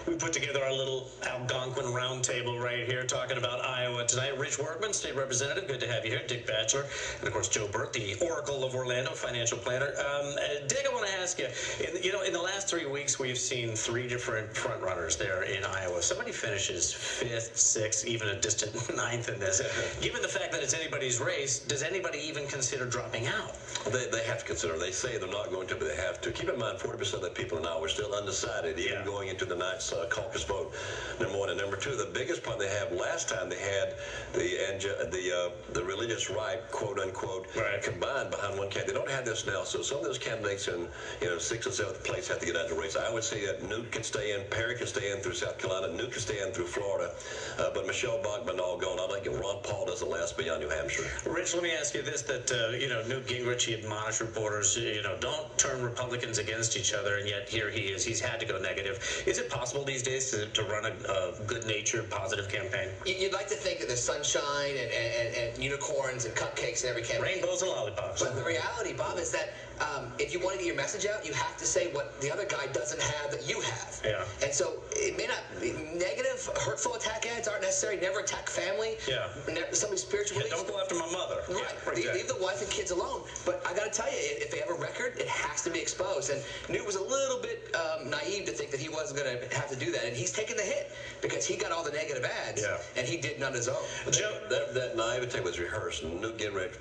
We put together our little Algonquin roundtable right here talking about Iowa tonight. Rich Workman, State Representative, good to have you here. Dick Batchelor, and of course Joe Bert, the Oracle of Orlando, financial planner. Dick, I want to ask you, in the last 3 weeks, we've seen 3 different front runners there in Iowa. Somebody finishes 5th, 6th, even a distant 9th in this. Given the fact that it's anybody's race, does anybody even consider dropping out? They have to consider. They say they're not going to, but they have to. Keep in mind, 40% of the people in Iowa are still undecided, even going into the night's caucus vote, number one. And number two, the biggest problem they have, last time they had the religious right, quote unquote, combined behind one candidate. They don't have this now, so some of those candidates in 6th and 7th place have to get out of the race. I would say that Newt can stay in, Perry can stay in through South Carolina, Newt can stay in through Florida, but Michelle Bachmann all gone. I think Ron Paul doesn't last beyond New Hampshire. Rich, let me ask you this: that Newt Gingrich, he admonished reporters, don't turn Republicans against each other, and yet here he is. He's had to go negative. Is it possible these days to run a good-natured, positive campaign? You'd like to think that there's sunshine and unicorns and cupcakes in every campaign. Rainbows and lollipops. But the reality, Bob, is that if you want to get your message out, you have to say what the other guy doesn't have that you have. Yeah. And so it may not be negative, hurtful attack ads aren't necessary. Never attack family. Yeah. Somebody's spiritual beliefs. Don't go after my mother. Right. Yeah, Leave the wife and kids alone. But I got to tell you, if they have a record, it has to be exposed. And Newt was a little bit naive to think that he wasn't going to have to do that. And he's taken the hit because he got all the negative ads, and he did none on his own. That naivete was rehearsed. Newt Gingrich,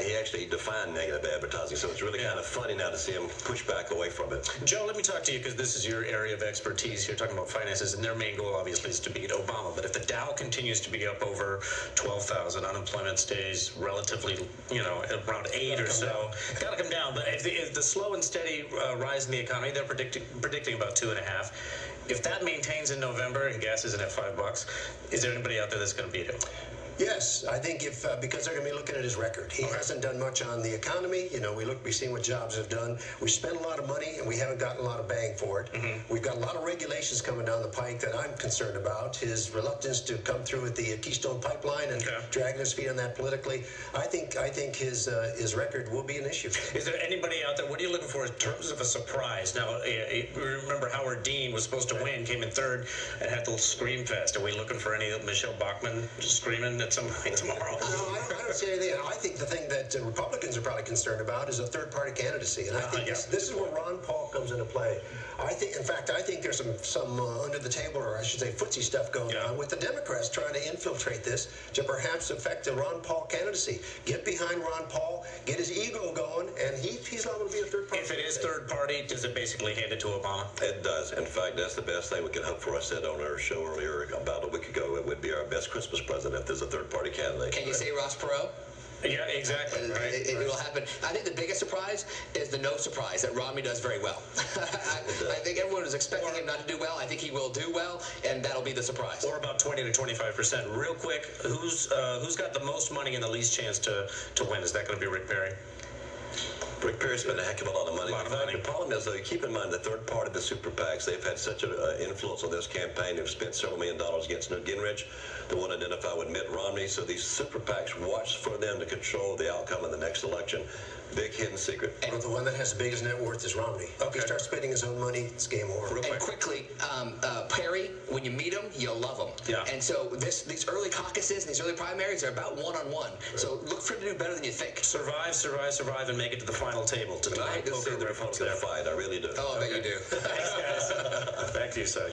he actually defined negative advertising, so it's really kind of funny now to see him push back away from it. Joe, let me talk to you, because this is your area of expertise here, talking about finances, and their main goal, obviously, is to beat Obama. But if the Dow continues to be up over 12,000, unemployment stays relatively, around 8 or so, got to come down. But if the slow and steady rise in the economy, they're predicting about 2.5. If that maintains in November and gas isn't at $5, is there anybody out there that's going to beat him? Yes, I think because they're going to be looking at his record. He hasn't done much on the economy. We've seen what jobs have done. We spent a lot of money, and we haven't gotten a lot of bang for it. We've got a lot of regulations coming down the pike that I'm concerned about. His reluctance to come through with the Keystone Pipeline and dragging his feet on that politically. I think his record will be an issue. Is there anybody out there? What are you looking for in terms of a surprise? Now, remember Howard Dean was supposed to win, came in 3rd, and had the scream fest. Are we looking for any of Michelle Bachmann screaming at some point tomorrow? No, I don't see anything. I think the thing that Republicans are probably concerned about is a third-party candidacy, and I think this is where Ron Paul comes into play. In fact, I think there's some under the table, or I should say, footsie stuff going on with the Democrats trying to infiltrate this to perhaps affect the Ron Paul candidacy. Get behind Ron Paul, get his ego going, and he's not going to be a third-party. If it is third-party, does it basically hand it to Obama? It does. In fact, that's the best thing we can hope for. I said on our show earlier about a week ago, it would be our best Christmas present if there's a third-party candidate. Can you say Ross Perot? Yeah, exactly. It will happen. I think the biggest surprise is the no surprise that Romney does very well. I think everyone is expecting him not to do well. I think he will do well, and that'll be the surprise. Or about 20 to 25%. Real quick, who's got the most money and the least chance to win? Is that going to be Rick Perry? Rick Perry spent a heck of a lot of money. The problem is, though, keep in mind the third part of the super PACs, they've had such an influence on this campaign. They've spent several $1 million against Newt Gingrich. They want to identify with Mitt Romney. So these super PACs, watch for them to control the outcome of the next election. Big hidden secret. And the one that has the biggest net worth is Romney. If he starts spending his own money, it's game over. And quickly, Perry, when you meet him, you'll love him. Yeah. And so these early caucuses and these early primaries are about one-on-one. So look for him to do better than you think. Survive, and make it to the final table. I hate to see the Republicans fight. I really do. Oh, I bet you do. Thanks, guys. Back to you, sir.